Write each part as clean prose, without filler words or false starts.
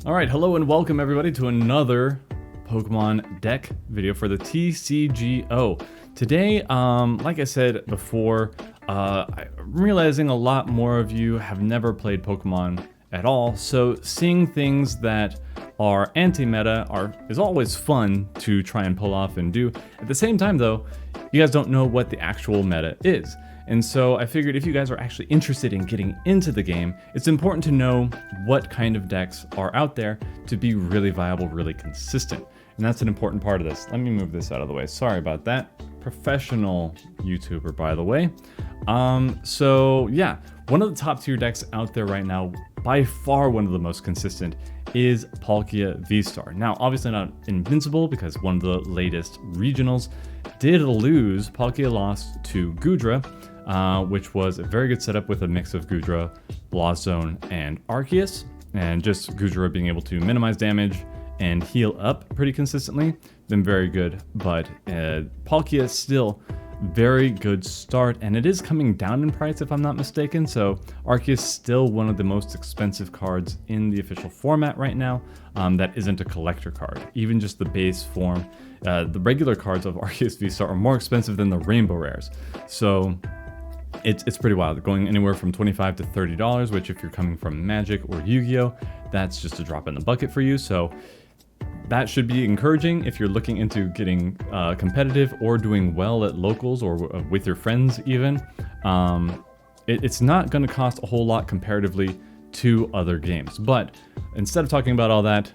Alright, hello and welcome everybody to another Pokemon deck video for the TCGO. Today, like I said before, I'm realizing a lot more of you have never played Pokemon at all, so seeing things that are anti-meta is always fun to try and pull off and do. At the same time though, you guys don't know what the actual meta is. And so I figured if you guys are actually interested in getting into the game, it's important to know what kind of decks are out there to be really viable, really consistent. And that's an important part of this. Let me move this out of the way. Sorry about that. Professional YouTuber, by the way. So yeah, one of the top tier decks out there right now, by far one of the most consistent, is Palkia VSTAR. Now, obviously not invincible because one of the latest regionals did lose. Palkia lost to Goodra, which was a very good setup with a mix of Goodra, Blossom, and Arceus, and just Goodra being able to minimize damage and heal up pretty consistently. Been very good, but Palkia still very good start, and it is coming down in price if I'm not mistaken, so Arceus still one of the most expensive cards in the official format right now that isn't a collector card. Even just the base form, the regular cards of Arceus VSTAR are more expensive than the Rainbow Rares, so it's pretty wild, going anywhere from $25 to $30, which if you're coming from Magic or Yu-Gi-Oh, that's just a drop in the bucket for you. So that should be encouraging if you're looking into getting competitive or doing well at locals or with your friends even. It's not going to cost a whole lot comparatively to other games. But instead of talking about all that,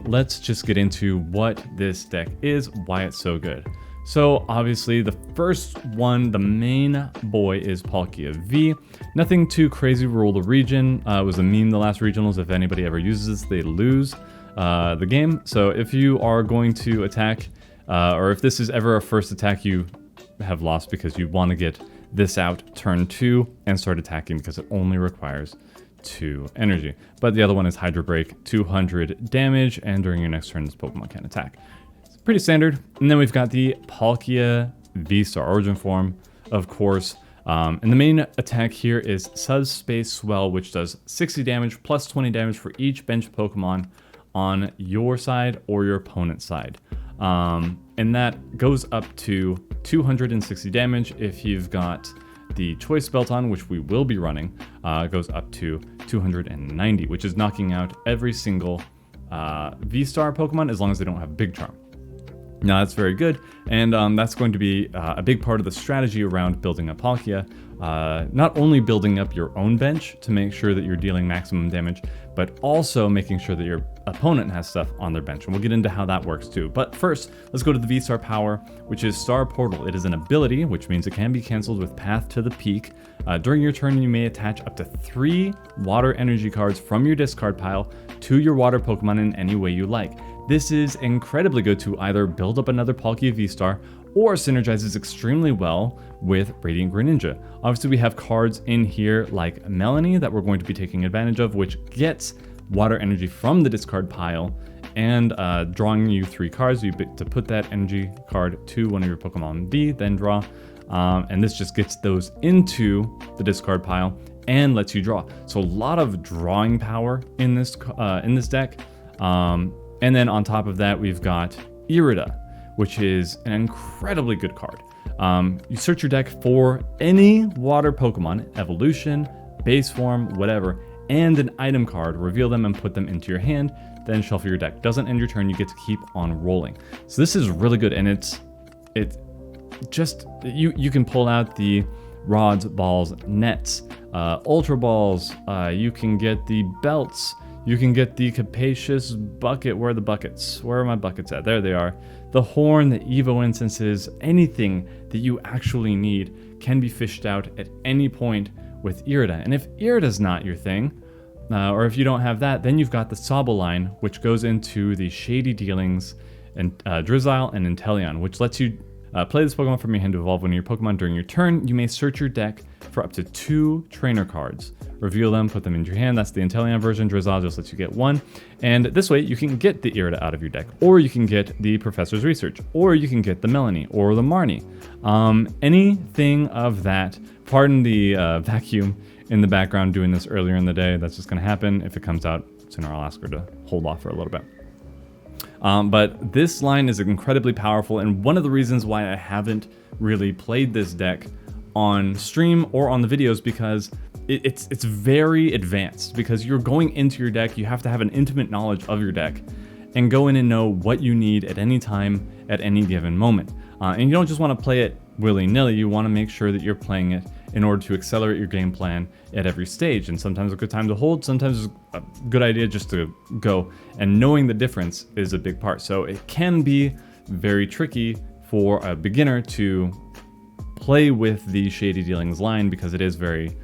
let's just get into what this deck is, why it's so good. So obviously the first one, the main boy, is Palkia V. Nothing too crazy, rule the region. It was a meme the last regionals. If anybody ever uses this, they lose the game. So if you are going to attack, or if this is ever a first attack, you have lost because you want to get this out turn 2 and start attacking because it only requires 2 energy. But the other one is Hydro Break, 200 damage, and during your next turn this Pokemon can attack. Pretty standard. And then we've got the Palkia VSTAR origin form, of course. And the main attack here is Subspace Swell, which does 60 damage plus 20 damage for each bench Pokemon on your side or your opponent's side. And that goes up to 260 damage if you've got the Choice Belt on, which we will be running. Goes up to 290, which is knocking out every single VSTAR Pokemon as long as they don't have Big Charm. Now that's very good, and that's going to be a big part of the strategy around building up Palkia. Not only building up your own bench to make sure that you're dealing maximum damage, but also making sure that your opponent has stuff on their bench, and we'll get into how that works too. But first, let's go to the VSTAR power, which is Star Portal. It is an ability, which means it can be cancelled with Path to the Peak. During your turn, you may attach up to 3 water energy cards from your discard pile to your water Pokemon in any way you like. This is incredibly good to either build up another Palkia VSTAR or synergizes extremely well with Radiant Greninja. Obviously we have cards in here like Melanie that we're going to be taking advantage of, which gets water energy from the discard pile and drawing you 3 cards. You to put that energy card to one of your Pokemon V, then draw. And this just gets those into the discard pile and lets you draw. So a lot of drawing power in this deck. And then on top of that, we've got Irida, which is an incredibly good card. You search your deck for any water Pokemon, evolution, base form, whatever, and an item card, reveal them and put them into your hand, then shuffle your deck. Doesn't end your turn, you get to keep on rolling. So this is really good, and it's just, you can pull out the rods, balls, nets, ultra balls, you can get the belts, you can get the capacious bucket. Where are the buckets? Where are my buckets at? There they are. The horn, the Evo instances, anything that you actually need can be fished out at any point with Irida. And if Irida's not your thing, or if you don't have that, then you've got the Sobble line, which goes into the Shady Dealings and Drizzile and Inteleon, which lets you play this Pokemon from your hand to evolve one of your Pokemon during your turn. You may search your deck for up to 2 trainer cards. Reveal them, put them into your hand. That's the Inteleon version. Drizzile just lets you get 1. And this way you can get the Irida out of your deck, or you can get the Professor's Research, or you can get the Melanie, or the Marnie. Anything of that, pardon the vacuum in the background doing this earlier in the day. That's just going to happen. If it comes out sooner, I'll ask her to hold off for a little bit. But this line is incredibly powerful, and one of the reasons why I haven't really played this deck on stream or on the videos, because it's very advanced, because you're going into your deck, you have to have an intimate knowledge of your deck and go in and know what you need at any time, at any given moment. And you don't just want to play it willy-nilly, you want to make sure that you're playing it in order to accelerate your game plan at every stage. And sometimes a good time to hold, sometimes it's a good idea just to go, and knowing the difference is a big part. So it can be very tricky for a beginner to play with the Shady Dealings line, because it is very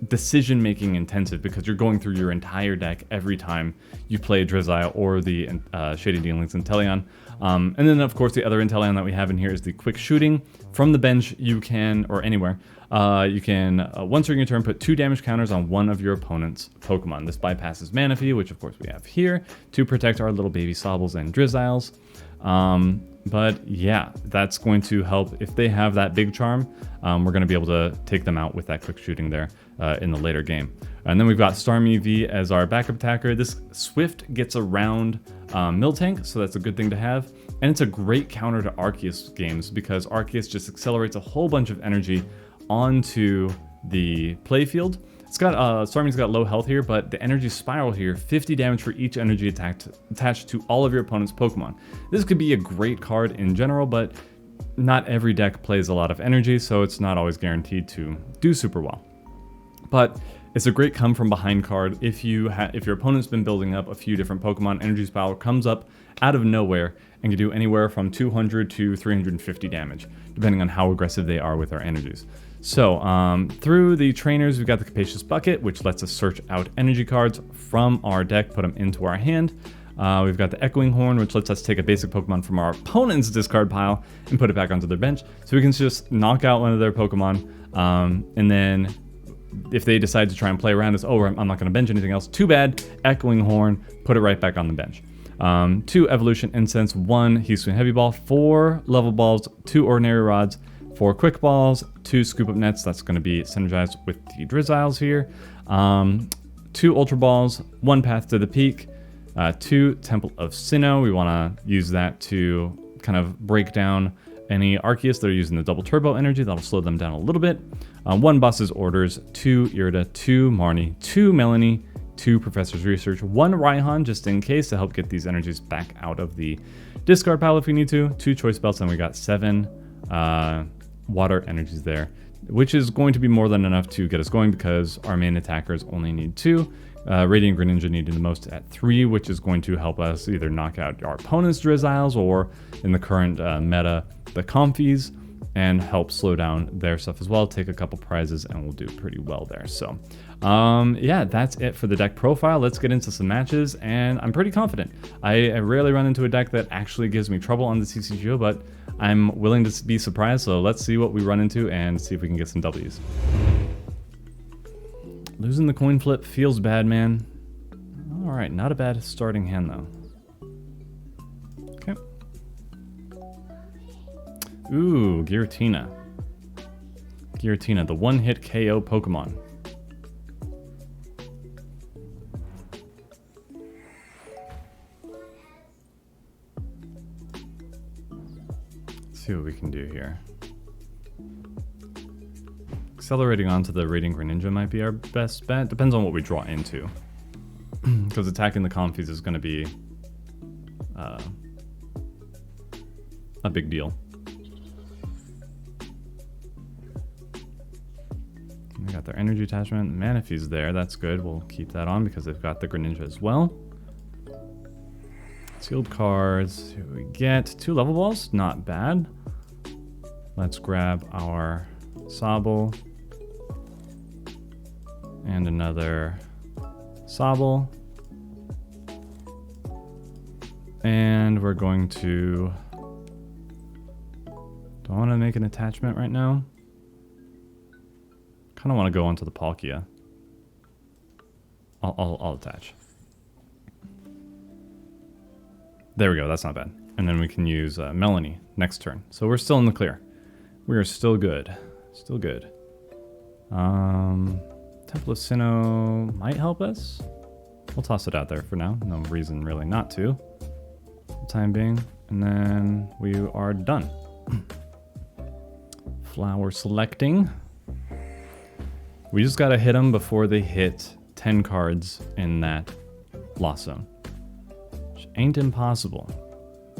decision making intensive, because you're going through your entire deck every time you play Drizzile or the Shady Dealings Inteleon. And then of course the other Inteleon that we have in here is the quick shooting. From the bench you can, or anywhere, you can once during your turn put 2 damage counters on one of your opponent's Pokemon. This bypasses Manaphy, which of course we have here, to protect our little baby Sobbles and Drizziles. But yeah, that's going to help. If they have that big charm, we're going to be able to take them out with that quick shooting there in the later game. And then we've got Starmie V as our backup attacker. This Swift gets around Miltank, so that's a good thing to have. And it's a great counter to Arceus games, because Arceus just accelerates a whole bunch of energy onto the playfield. It's got Starmie's got low health here, but the energy spiral here, 50 damage for each energy attached to all of your opponent's Pokemon. This could be a great card in general, but not every deck plays a lot of energy, so it's not always guaranteed to do super well. But it's a great come from behind card. If your opponent's been building up a few different Pokemon, energy spiral comes up out of nowhere and can do anywhere from 200 to 350 damage, depending on how aggressive they are with our energies. So through the trainers, we've got the Capacious Bucket, which lets us search out energy cards from our deck, put them into our hand. We've got the Echoing Horn, which lets us take a basic Pokemon from our opponent's discard pile and put it back onto their bench. So we can just knock out one of their Pokemon, and then if they decide to try and play around us, oh, I'm not going to bench anything else, too bad, Echoing Horn, put it right back on the bench. 2 Evolution Incense, 1 Heat Swing Heavy Ball, 4 Level Balls, 2 Ordinary Rods, 4 Quick Balls, 2 Scoop Up Nets, that's going to be synergized with the Drizziles here, 2 Ultra Balls, 1 Path to the Peak, 2 Temple of Sinnoh. We want to use that to kind of break down any Arceus that are using the double turbo energy. That'll slow them down a little bit. 1 Boss's Orders, 2 Irida, 2 Marnie, 2 Melanie, 2 Professor's Research, 1 Raihan just in case to help get these energies back out of the discard pile if we need to, 2 Choice Belts, and we got 7 water energies there, which is going to be more than enough to get us going, because our main attackers only need 2. Radiant Greninja needing the most at 3, which is going to help us either knock out our opponent's Drizziles, or in the current meta, the Comfies, and help slow down their stuff as well. Take a couple prizes and we'll do pretty well there. So yeah, that's it for the deck profile. Let's get into some matches, and I'm pretty confident. I rarely run into a deck that actually gives me trouble on the TCGO, but I'm willing to be surprised, so let's see what we run into and see if we can get some W's. Losing the coin flip feels bad, man. Alright, not a bad starting hand though. Okay. Ooh, Giratina. Giratina, the one-hit KO Pokemon. Let's see what we can do here. Accelerating onto the Radiant Greninja might be our best bet. Depends on what we draw into. Because attacking the Comfies is going to be a big deal. We got their energy attachment. Manaphy's there. That's good. We'll keep that on because they've got the Greninja as well. Sealed cards. Here we get 2 level balls. Not bad. Let's grab our Sobble. And another Sobble. And we're going to... Do I want to make an attachment right now? Kind of want to go onto the Palkia. I'll attach. There we go, that's not bad. And then we can use Melanie next turn. So we're still in the clear. We are still good. Still good. Temple of Sinnoh might help us. We'll toss it out there for now. No reason really not to. For the time being. And then we are done. Flower selecting. We just gotta hit them before they hit 10 cards in that loss zone. Which ain't impossible.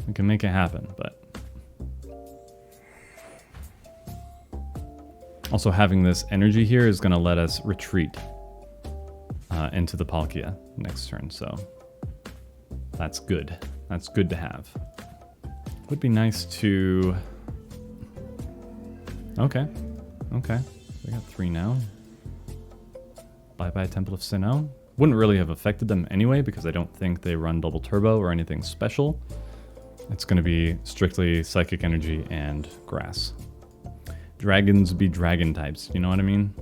We can make it happen, but... Also having this energy here is gonna let us retreat into the Palkia next turn, so that's good. That's good to have. Would be nice to... Okay. We got 3 now. Bye-bye Temple of Sinnoh. Wouldn't really have affected them anyway because I don't think they run double turbo or anything special. It's going to be strictly psychic energy and grass. Dragons be dragon types, you know what I mean?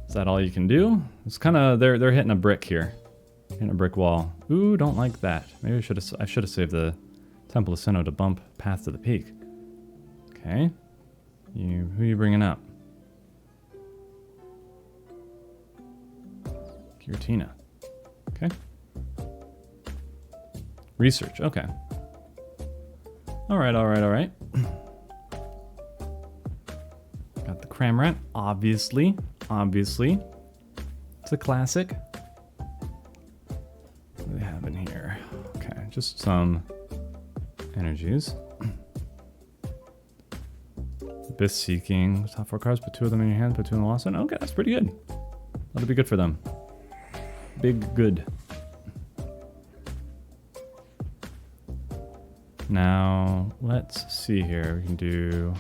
Is that all you can do? It's kind of they're hitting a brick here. Hitting a brick wall. Ooh, don't like that. Maybe I should have saved the Temple of Sinnoh to bump Path to the Peak. Okay. Who are you bringing up? Giratina. Okay. Research. Okay. All right. Got the Cramorant, obviously. It's a classic. What do they have in here? Okay, just some energies. Abyss Seeking. Top 4 cards, put 2 of them in your hand, put 2 in the lost zone. Okay, that's pretty good. That'll be good for them. Big good. Now, let's see here. We can do...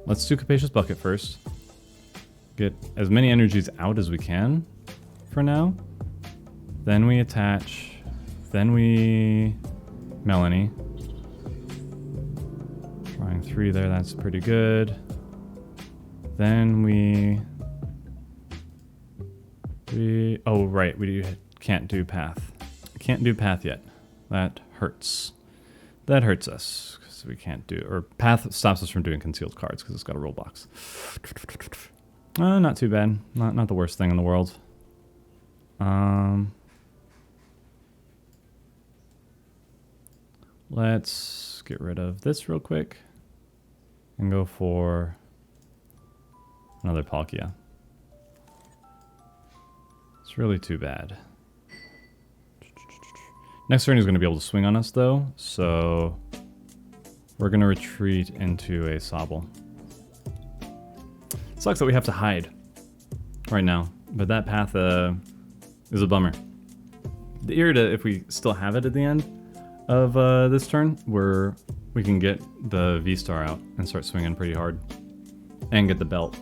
Let's do Capacious Bucket first. Get as many energies out as we can for now. Then we attach. Then we... Melanie. Drawing 3 there, that's pretty good. Then we... Oh, right, we can't do Path. Can't do Path yet. That hurts. That hurts us, because we can't do... Or Path stops us from doing concealed cards, because it's got a rule box. Not too bad. Not the worst thing in the world. Let's get rid of this real quick. And go for another Palkia. It's really too bad. Next turn he's going to be able to swing on us though, so we're going to retreat into a Sobble. Sucks that we have to hide right now, but that path is a bummer. The Irida, if we still have it at the end of this turn, we can get the V-Star out and start swinging pretty hard and get the belt.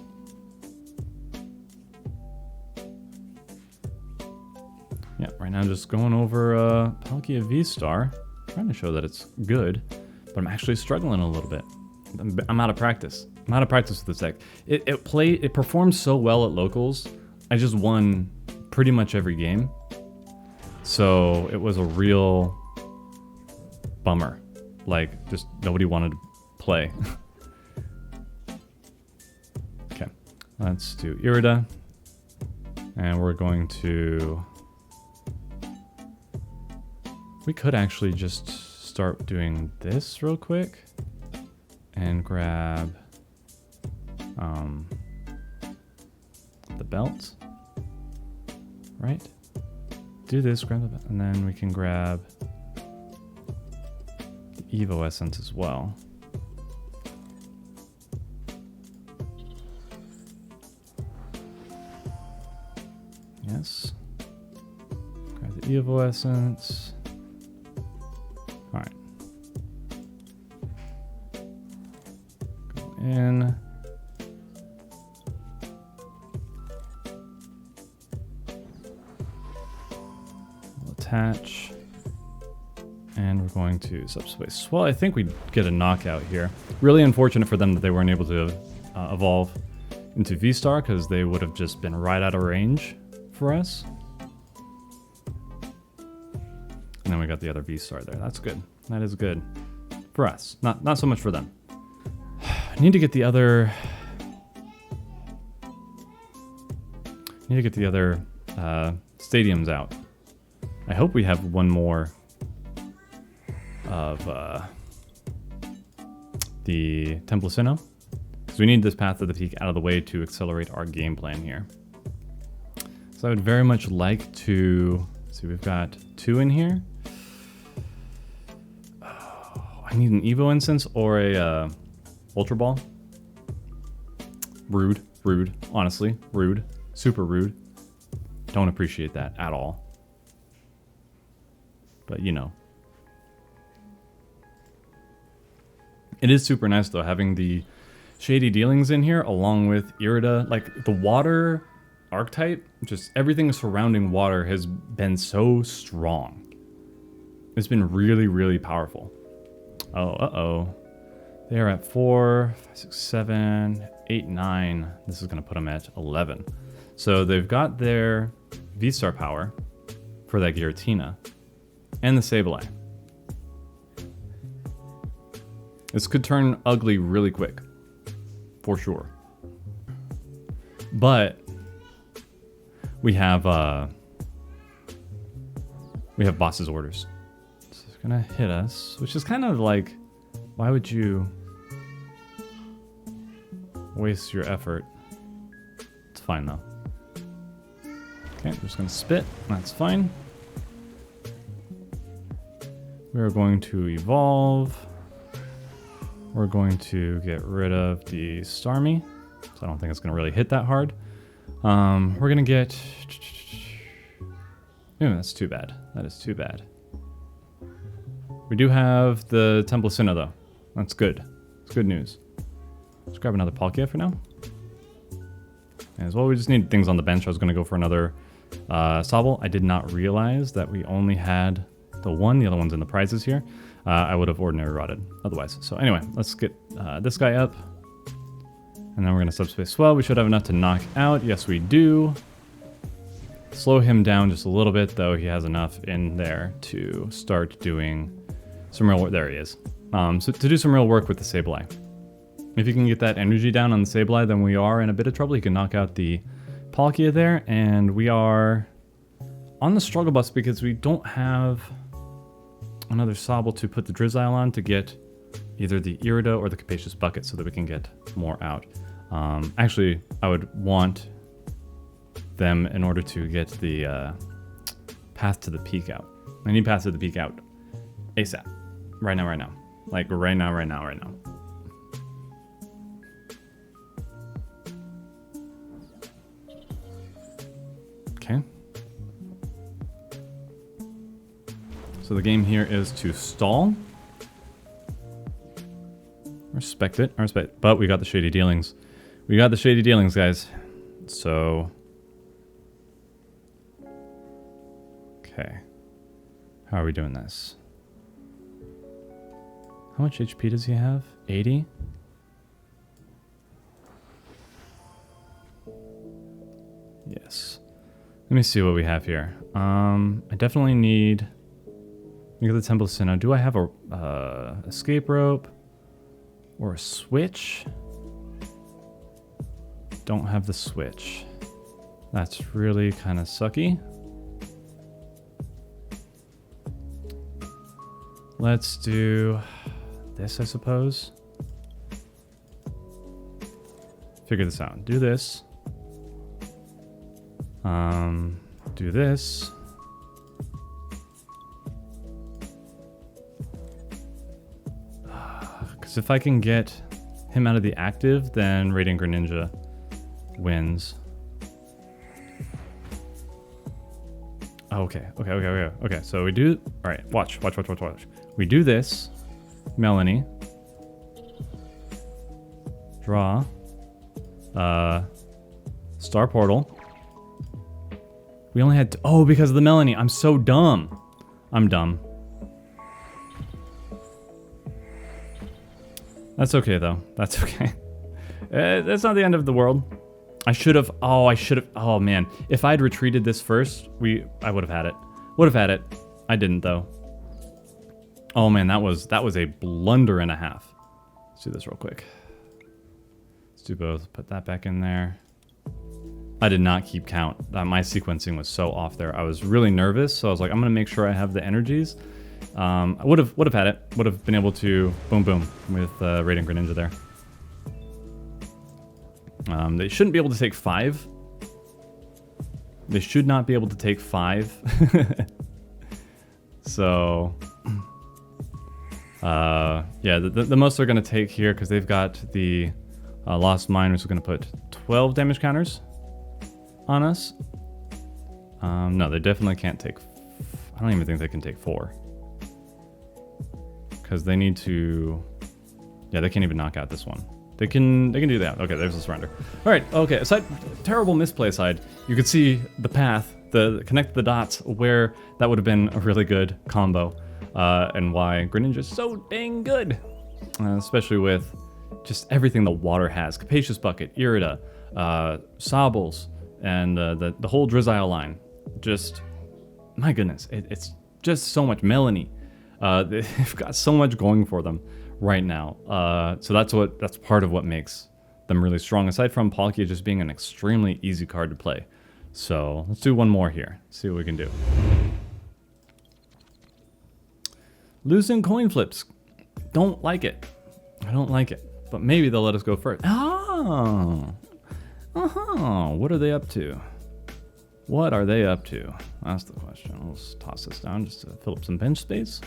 Yeah, right now I'm just going over Palkia VSTAR, trying to show that it's good, but I'm actually struggling a little bit. I'm out of practice. I'm out of practice with this deck. It performed so well at locals. I just won pretty much every game. So it was a real bummer. Like, just nobody wanted to play. Okay, let's do Irida. And we're going to... We could actually just start doing this real quick and grab the belt, right? Do this, grab the belt, and then we can grab the Evo Essence as well. Yes. Grab the Evo Essence. Alright. Go in. We'll attach. And we're going to subspace. Well, I think we get a knockout here. Really unfortunate for them that they weren't able to evolve into V-Star, because they would have just been right out of range for us. And then we got the other V-Star there. That's good. That is good. For us. Not so much for them. I need to get the other... Need to get the other stadiums out. I hope we have one more of the Templacino, because we need this Path to the Peak out of the way to accelerate our game plan here. So I would very much like to see, we've got 2 in here. Oh, I need an Evo Instance or a Ultra Ball. Rude, honestly, rude, super rude. Don't appreciate that at all. But you know. It is super nice though, having the Shady Dealings in here along with Irida. Like the water archetype, just everything surrounding water has been so strong. It's been really, really powerful. Oh, uh-oh. They are at 4, 5, 6, 7, 8, 9. This is going to put them at 11. So they've got their VSTAR power for that Giratina and the Sableye. This could turn ugly really quick, for sure. But we have boss's orders. So it's gonna hit us, which is kind of like, why would you waste your effort? It's fine though. Okay, I'm just gonna spit. That's fine. We're going to evolve. We're going to get rid of the Starmie. So I don't think it's going to really hit that hard. We're going to get... Ooh, that's too bad. That is too bad. We do have the Templacino though. That's good. It's good news. Let's grab another Palkia for now. As well, we just need things on the bench. I was going to go for another Sobble. I did not realize that we only had the one. The other one's in the prizes here. I would have ordinary rotted otherwise. So anyway, let's get this guy up. And then we're going to subspace swell. We should have enough to knock out. Yes, we do. Slow him down just a little bit, though. He has enough in there to start doing some real work. There he is. So to do some real work with the Sableye. If you can get that energy down on the Sableye, then we are in a bit of trouble. You can knock out the Palkia there. And we are on the struggle bus because we don't have another Sobble to put the Drizzile on to get either the Irida or the Capacious Bucket so that we can get more out. Actually, I would want them in order to get the Path to the Peak out. I need Path to the Peak out ASAP. Right now. Like right now. Okay. So the game here is to stall. Respect it. But we got the Shady Dealings. We got the Shady Dealings, guys. So... Okay. How are we doing this? How much HP does he have? 80? Yes. Let me see what we have here. I definitely need... Look at the Templacino. Do I have a escape rope? Or a switch? Don't have the switch. That's really kind of sucky. Let's do this, I suppose. Figure this out. Do this. Do this. Because if I can get him out of the active, then Radiant Greninja wins. Okay. So we do... Alright, watch. We do this. Melanie. Draw. Star Portal. We only had... Oh, because of the Melanie. I'm so dumb. I'm dumb. That's okay, though. That's okay. That's not the end of the world. I should have... Oh, man. If I'd retreated this first, I would have had it. I didn't, though. Oh, man, that was a blunder and a half. Let's do this real quick. Let's do both. Put that back in there. I did not keep count. My sequencing was so off there. I was really nervous, so I was like, I'm gonna make sure I have the energies. I would have had it. Would have been able to boom boom with Radiant Greninja there. They shouldn't be able to take 5. They should not be able to take 5. So, yeah, the most they're going to take here, because they've got the Lost Mine, which is going to put 12 damage counters on us. No, they definitely can't take... I don't even think they can take 4. Because they need to... Yeah, they can't even knock out this one. They can do that. Okay, there's a surrender. All right, okay, aside, terrible misplay aside, you could see the path, connect the dots where that would have been a really good combo, and why Greninja is so dang good, especially with just everything the water has. Capacious Bucket, Irida, Sobbles, and the whole Drizzile line. Just, my goodness, it's just so much. Melanie, they've got so much going for them right now. So that's part of what makes them really strong, aside from Palkia just being an extremely easy card to play. So let's do one more here, see what we can do. Losing coin flips. Don't like it. I don't like it. But maybe they'll let us go first. Oh. Uh-huh. What are they up to? What are they up to? That's the question. We'll just toss this down just to fill up some bench space.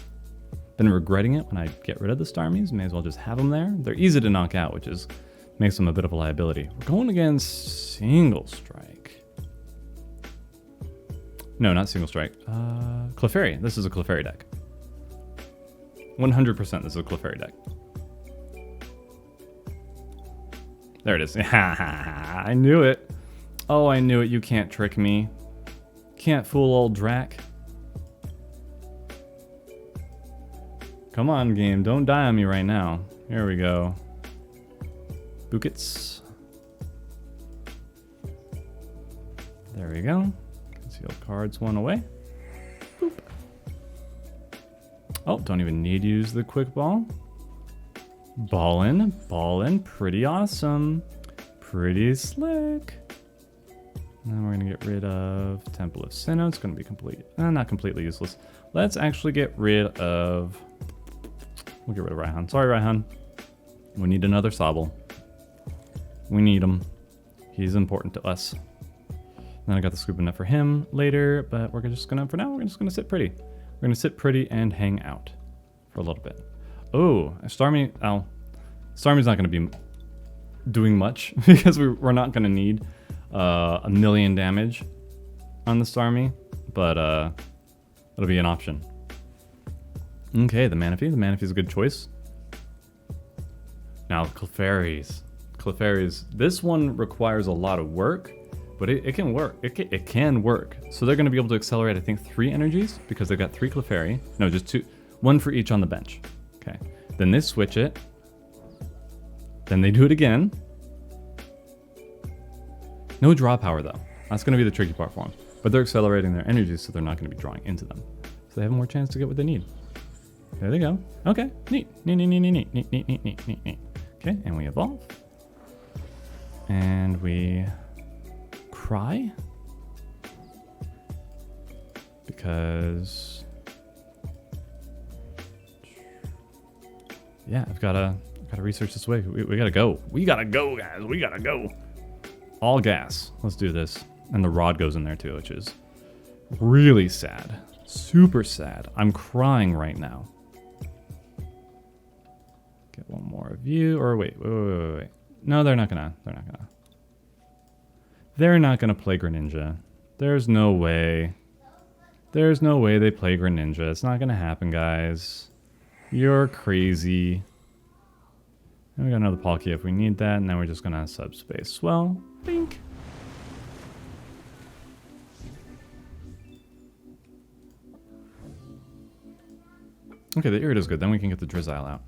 Been regretting it when I get rid of the Starmies. May as well just have them there. They're easy to knock out, which makes them a bit of a liability. We're going against Single Strike. No, not Single Strike. Clefairy. This is a Clefairy deck. 100% this is a Clefairy deck. There it is. I knew it. Oh, I knew it. You can't trick me. Can't fool old Drac. Come on, game. Don't die on me right now. Here we go. Buckets. There we go. Concealed cards one away. Boop. Oh, don't even need to use the quick ball. Ballin'. Ballin'. Pretty awesome. Pretty slick. Now we're going to get rid of Temple of Sinnoh. It's going to be not completely useless. Let's actually get rid of... We'll get rid of Raihan. Sorry, Raihan. We need another Sobble. We need him. He's important to us. Then I got the Scoop Net for him later, but we're just gonna, for now, we're just gonna sit pretty. We're gonna sit pretty and hang out for a little bit. Oh, Starmie. Oh, Starmie's not gonna be doing much because we're not gonna need 1,000,000 damage on the Starmie, but it'll be an option. Okay, the Manaphy. The Manaphy's a good choice. Now, Clefairies. Clefairies. This one requires a lot of work, but it can work. It can work. So they're going to be able to accelerate, I think, 3 energies because they've got 3 Clefairy. No, just 2. 1 for each on the bench. Okay. Then they switch it. Then they do it again. No draw power, though. That's going to be the tricky part for them. But they're accelerating their energies, so they're not going to be drawing into them. So they have more chance to get what they need. There they go. Okay, neat. Neat. Okay, and we evolve. And we cry. Because... yeah, I've gotta research this way. We gotta go. We gotta go, guys. We gotta go. All gas. Let's do this. And the rod goes in there too, which is really sad. Super sad. I'm crying right now. Get one more of you, or wait. No, they're not gonna play Greninja. There's no way. There's no way they play Greninja. It's not gonna happen, guys. You're crazy. And we got another Palkia if we need that, and then we're just gonna subspace swell. Bink. Okay, the Irida's good. Then we can get the Drizzile out.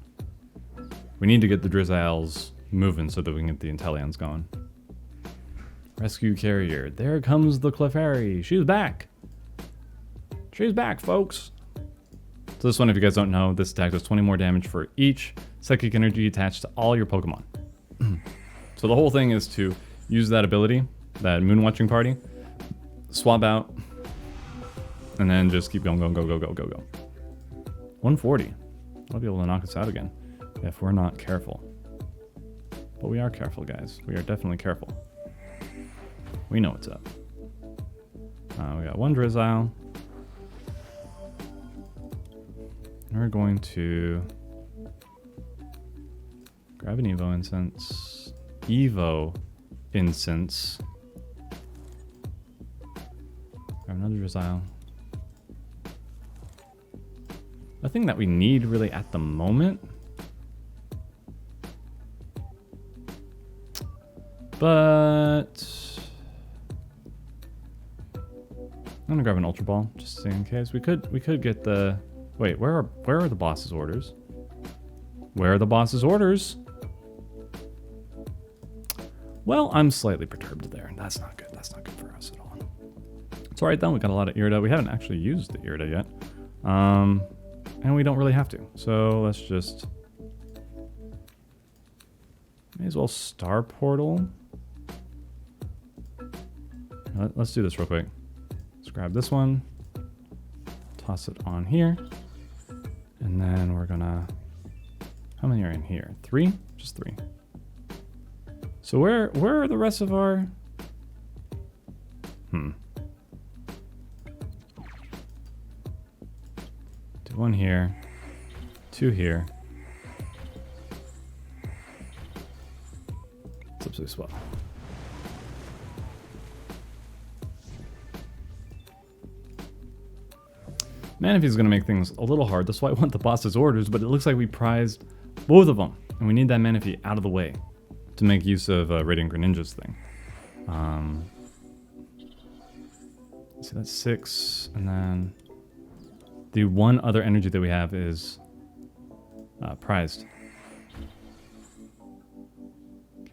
We need to get the Drizziles moving so that we can get the Inteleons going. Rescue Carrier. There comes the Clefairy. She's back. She's back, folks. So this one, if you guys don't know, this attack does 20 more damage for each psychic energy attached to all your Pokemon. So the whole thing is to use that ability that moon watching party. Swap out. And then just keep going, go, go, go, go, go, go. 140. I'll be able to knock us out again if we're not careful. But we are careful, guys. We are definitely careful. We know what's up. We got one Drizzile. We're going to grab an Evo Incense. Evo Incense. Grab another Drizzile. Nothing that we need really at the moment. But I'm gonna grab an Ultra Ball just in case. We could get the. Wait, where are the boss's orders? Where are the boss's orders? Well, I'm slightly perturbed there. That's not good. That's not good for us at all. It's alright though. We got a lot of Irida. We haven't actually used the Irida yet, and we don't really have to. So let's just may as well Star Portal. Let's do this real quick. Let's grab this one, toss it on here, and then we're gonna. How many are in here? 3? Just 3. So where are the rest of our? Do 1 here, 2 here. It's absolutely swell. Manaphy is going to make things a little hard. That's why I want the boss's orders, but it looks like we prized both of them. And we need that Manaphy out of the way to make use of Radiant Greninja's thing. So that's 6. And then the one other energy that we have is prized.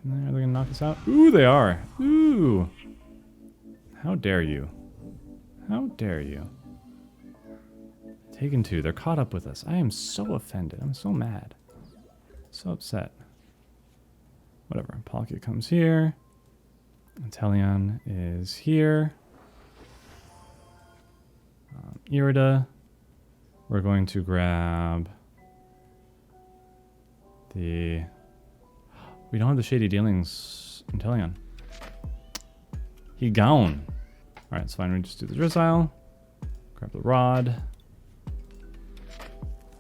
Are they going to knock us out? Ooh, they are. Ooh. How dare you? How dare you? Taken 2. They're caught up with us. I am so offended. I'm so mad. So upset. Whatever. Palkia comes here. Inteleon is here. Irida. We're going to grab the... We don't have the Shady Dealings Inteleon. He gone. Alright, it's fine. We just do the Drizzile. Grab the Rod.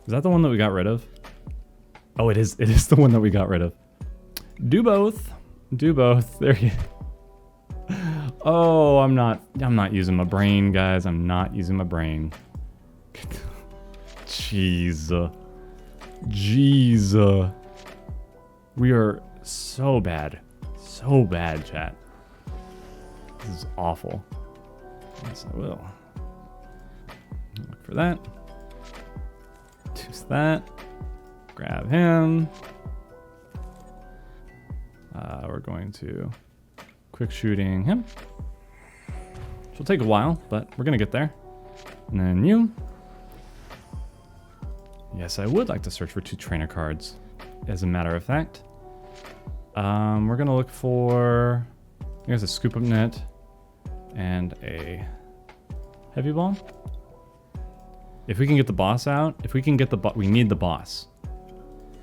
Is that the one that we got rid of? Oh, it is. It is the one that we got rid of. Do both. Do both. There you. Oh, I'm not using my brain, guys. I'm not using my brain. Jeez. Jeez. We are so bad. So bad, chat. This is awful. Yes, I will. Look for that. Choose that. Grab him. We're going to quick shooting him. Which will take a while, but we're gonna get there. And then you. Yes, I would like to search for 2 trainer cards, as a matter of fact. We're gonna look for, I guess, a scoop up net and a heavy ball. If we can get the boss out, if we can get the we need the boss.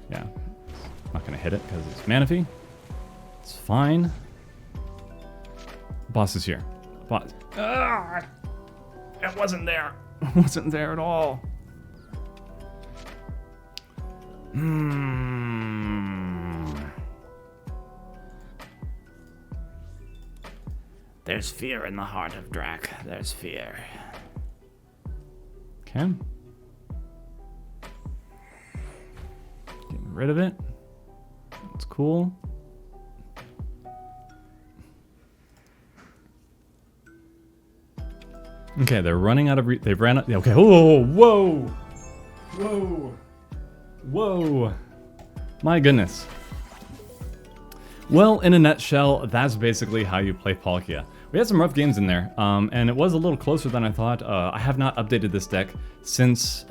Yeah, I'm not gonna hit it because it's Manaphy. It's fine. Boss is here. Boss. Ah! It wasn't there. It wasn't there at all. There's fear in the heart of Drac. There's fear. Okay. Getting rid of it. It's cool. Okay, they're running out of they've ran out. Okay. Oh, whoa. Whoa. Whoa. My goodness. Well, in a nutshell, that's basically how you play Palkia. We had some rough games in there, and it was a little closer than I thought. I have not updated this deck since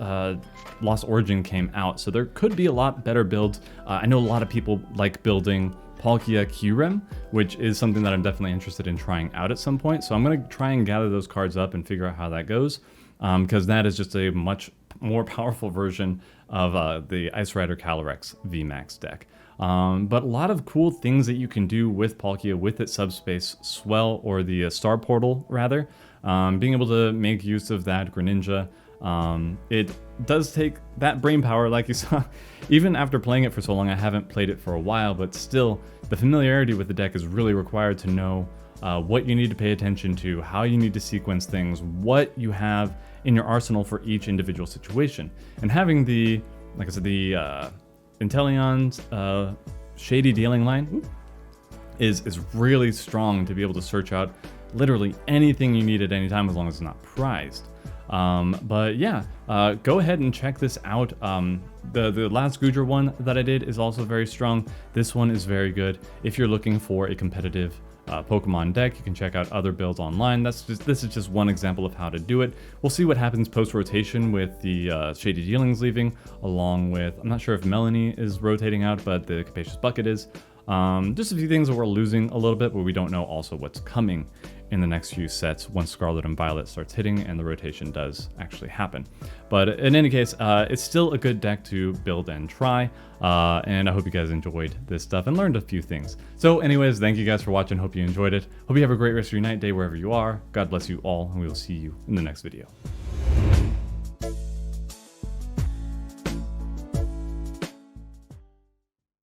Lost Origin came out, so there could be a lot better builds. I know a lot of people like building Palkia Q-Rem, which is something that I'm definitely interested in trying out at some point. So I'm going to try and gather those cards up and figure out how that goes, because that is just a much more powerful version of the Ice Rider Calyrex VMAX deck. But a lot of cool things that you can do with Palkia with its subspace swell, or the Star Portal rather. Being able to make use of that Greninja. It does take that brain power, like you saw. Even after playing it for so long, I haven't played it for a while, but still, the familiarity with the deck is really required to know what you need to pay attention to, how you need to sequence things, what you have in your arsenal for each individual situation. And having the, like I said, the Inteleon's Shady Dealing line is really strong to be able to search out literally anything you need at any time, as long as it's not prized. But yeah, go ahead and check this out. The last Goodra one that I did is also very strong. This one is very good. If you're looking for a competitive Pokemon deck, you can check out other builds online. This is just one example of how to do it. We'll see what happens post-rotation with the Shady Dealings leaving, along with, I'm not sure if Melanie is rotating out, but the Capacious Bucket is. Just a few things that we're losing a little bit, but we don't know also what's coming in the next few sets once Scarlet and Violet starts hitting and the rotation does actually happen. But in any case, it's still a good deck to build and try, and I hope you guys enjoyed this stuff and learned a few things. So anyways, thank you guys for watching. Hope you enjoyed it. Hope you have a great rest of your night, day, wherever you are. God bless you all, and we will see you in the next video.